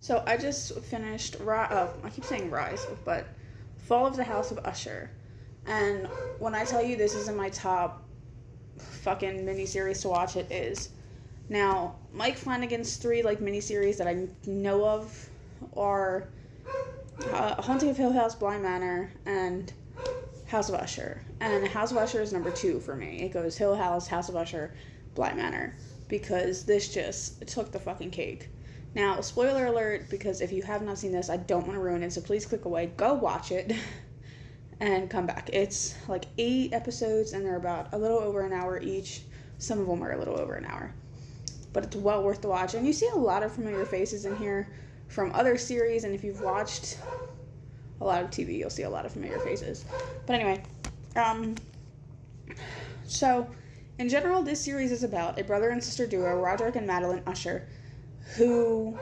So I just finished, I keep saying Rise, but Fall of the House of Usher. And when I tell you this is in my top fucking miniseries to watch, it is. Now, Mike Flanagan's three miniseries that I know of are Haunting of Hill House, Bly Manor, and House of Usher. And House of Usher is number 2 for me. It goes Hill House, House of Usher, Bly Manor, because this just took the fucking cake. Now, spoiler alert, because if you have not seen this, I don't want to ruin it, so please click away, go watch it, and come back. It's 8 episodes, and they're about a little over an hour each. Some of them are a little over an hour. But it's well worth the watch. And you see a lot of familiar faces in here from other series, and if you've watched a lot of TV, you'll see a lot of familiar faces. But anyway, so in general, this series is about a brother and sister duo, Roderick and Madeline Usher, who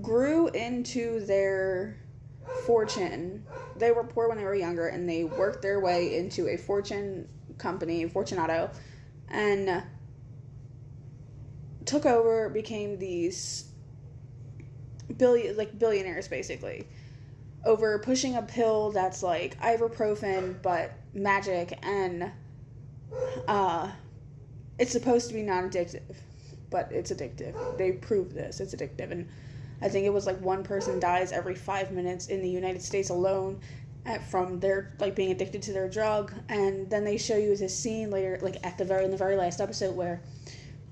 grew into their fortune. They were poor when they were younger, and they worked their way into a fortune company, Fortunato, and took over, became these billionaires, basically, over pushing a pill that's like ibuprofen but magic, and it's supposed to be non-addictive, but it's addictive. They proved this. It's addictive. And I think it was one person dies every 5 minutes in the United States alone from their being addicted to their drug. And then they show you this scene later, in the very last episode, where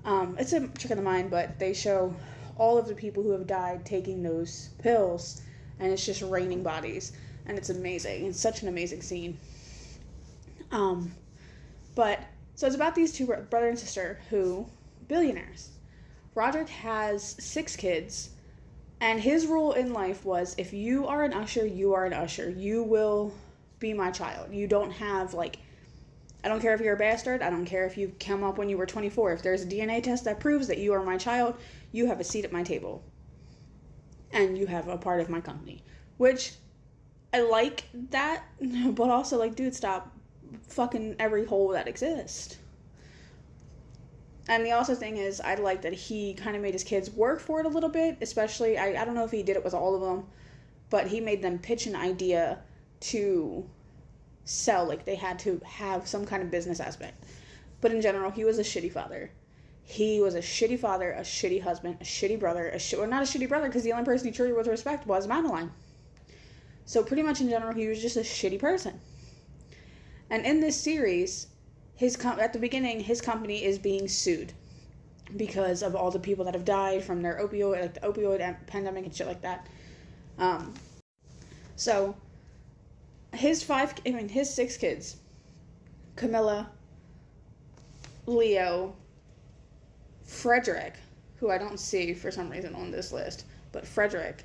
it's a trick of the mind, but they show all of the people who have died taking those pills, and it's just raining bodies, and it's amazing. It's such an amazing scene. So it's about these two brother and sister who, billionaires. Roderick has 6 kids, and his rule in life was, if you are an usher, you are an usher. You will be my child. You don't have, I don't care if you're a bastard. I don't care if you come up when you were 24. If there's a DNA test that proves that you are my child, you have a seat at my table. And you have a part of my company. Which, I like that, but also, dude, stop fucking every hole that exists. And the also thing is, I like that he kind of made his kids work for it a little bit, especially, I don't know if he did it with all of them, but he made them pitch an idea to sell, they had to have some kind of business aspect. But in general, he was a shitty father. He was a shitty father, a shitty husband, a shitty brother, or not a shitty brother, because the only person he treated with respect was Madeline. So pretty much in general, he was just a shitty person. And in this series, at the beginning, his company is being sued because of all the people that have died from their the opioid pandemic and shit like that. So his 6 kids, Camilla, Leo, Frederick, who I don't see for some reason on this list, but Frederick,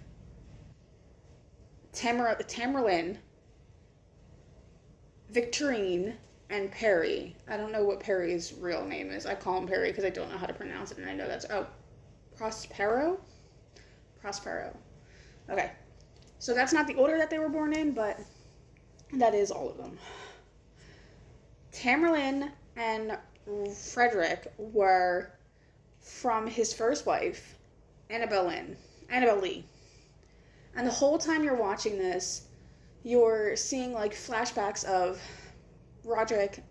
Tamerlane, Victorine, and Perry. I don't know what Perry's real name is. I call him Perry because I don't know how to pronounce it, and I know that's... Oh, Prospero? Prospero. Okay. So that's not the order that they were born in, but that is all of them. Tamerlane and Frederick were from his first wife, Annabelle Lee. And the whole time you're watching this, you're seeing flashbacks of Roderick,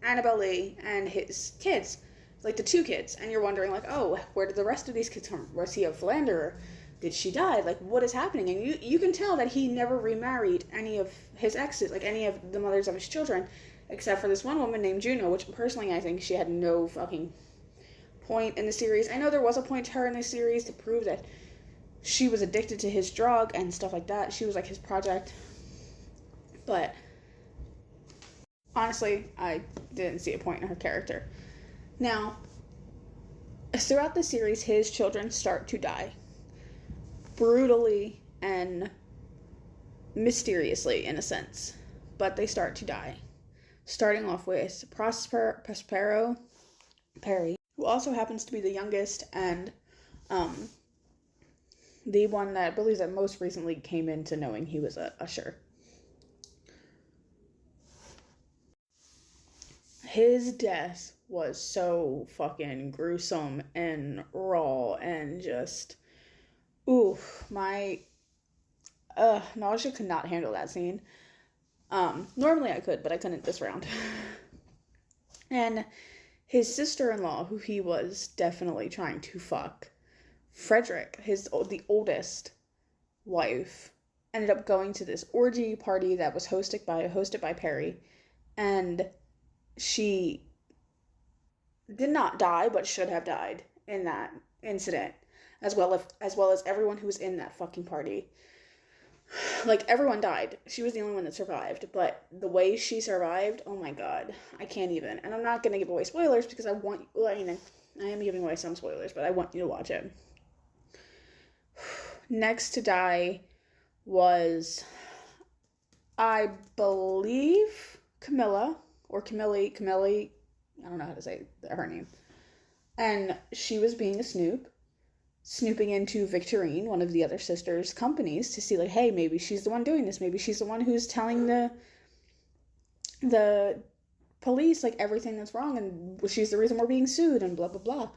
Annabelle Lee, and his kids, the 2 kids, and you're wondering oh, where did the rest of these kids come from? Was he a philanderer? Did she die? What is happening? And you can tell that he never remarried any of his exes, any of the mothers of his children, except for this one woman named Juno, which personally I think she had no fucking point in the series. I know there was a point to her in this series to prove that she was addicted to his drug and stuff like that. She was his project. But honestly, I didn't see a point in her character. Now, throughout the series, his children start to die. Brutally and mysteriously, in a sense. But they start to die. Starting off with Prospero Perry, who also happens to be the youngest and the one that I believe that most recently came into knowing he was a usher. His death was so fucking gruesome and raw and just, ooh, my nausea could not handle that scene. Normally I could, but I couldn't this round. And his sister-in-law, who he was definitely trying to fuck, Frederick, the oldest wife, ended up going to this orgy party that was hosted by Perry, and she did not die, but should have died in that incident, as well as everyone who was in that fucking party. Like, everyone died. She was the only one that survived, but the way she survived, oh my god, I can't even. And I'm not gonna give away spoilers because I am giving away some spoilers, but I want you to watch it. Next to die was, I believe, Camilla, or Camille, I don't know how to say her name. And she was being a snooping into Victorine, one of the other sisters' companies, to see, like, hey, maybe she's the one doing this. Maybe she's the one who's telling the police, like, everything that's wrong, and she's the reason we're being sued, and blah, blah, blah.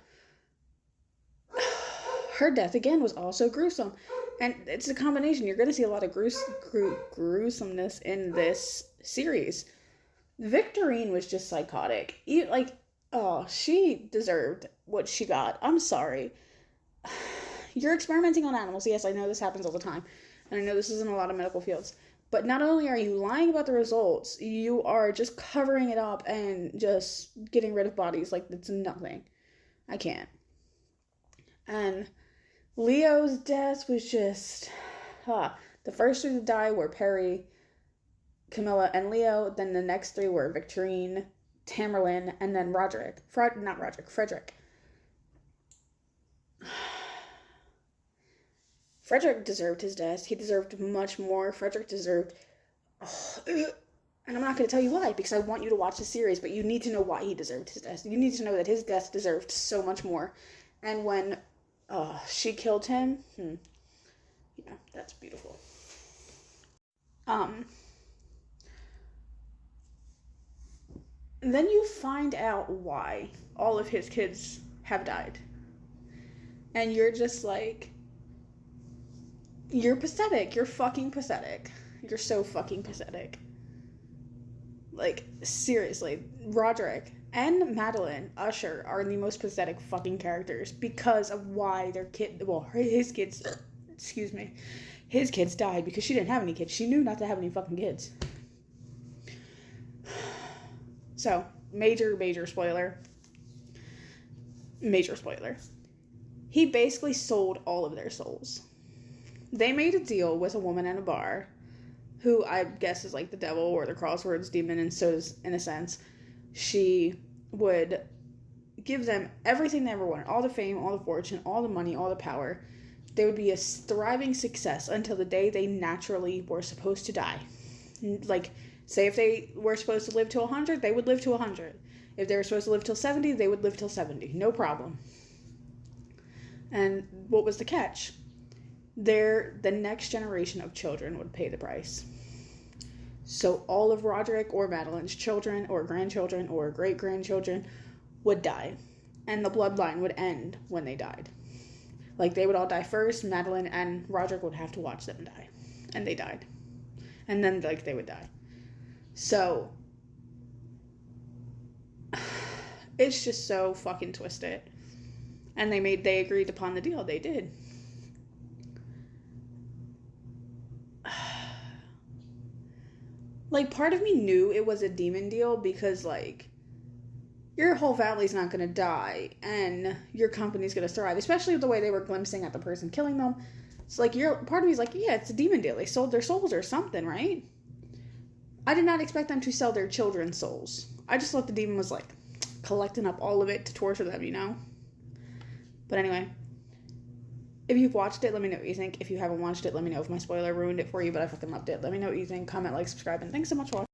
Her death, again, was also gruesome. And it's a combination. You're going to see a lot of gruesomeness in this series. Victorine was just psychotic. She deserved what she got. I'm sorry. You're experimenting on animals. Yes, I know this happens all the time. And I know this is in a lot of medical fields. But not only are you lying about the results, you are just covering it up and just getting rid of bodies like it's nothing. I can't. And Leo's death was just... The first three to die were Perry, Camilla, and Leo. Then the next three were Victorine, Tamerlane, and then Frederick. Frederick deserved his death. He deserved much more. Frederick deserved... And I'm not going to tell you why, because I want you to watch the series, but you need to know why he deserved his death. You need to know that his death deserved so much more. And when she killed him, yeah, that's beautiful. Then you find out why all of his kids have died. And you're just like... You're pathetic. You're fucking pathetic. You're so fucking pathetic. Like, seriously, Roderick and Madeline Usher are the most pathetic fucking characters because of why his kids died, because she didn't have any kids. She knew not to have any fucking kids. So, major spoiler. Major spoiler. He basically sold all of their souls. They made a deal with a woman in a bar, who I guess is like the devil or the crosswords demon, and so is, in a sense, she would give them everything they ever wanted. All the fame, all the fortune, all the money, all the power. They would be a thriving success until the day they naturally were supposed to die. Like, say if they were supposed to live to 100, they would live to 100. If they were supposed to live till 70, they would live till 70. No problem. And what was the catch? The next generation of children would pay the price. So all of Roderick or Madeline's children or grandchildren or great-grandchildren would die. And the bloodline would end when they died. Like, they would all die first. Madeline and Roderick would have to watch them die. And they died. And then, like, they would die. So, it's just so fucking twisted. And they agreed upon the deal. They did. Like, part of me knew it was a demon deal because, like, your whole family's not going to die and your company's going to thrive, especially the way they were glimpsing at the person killing them. It's like, part of me's like, yeah, it's a demon deal. They sold their souls or something, right? I did not expect them to sell their children's souls. I just thought the demon was, like, collecting up all of it to torture them, you know? But anyway, if you've watched it, let me know what you think. If you haven't watched it, let me know if my spoiler ruined it for you, but I fucking loved it. Let me know what you think. Comment, like, subscribe, and thanks so much for watching.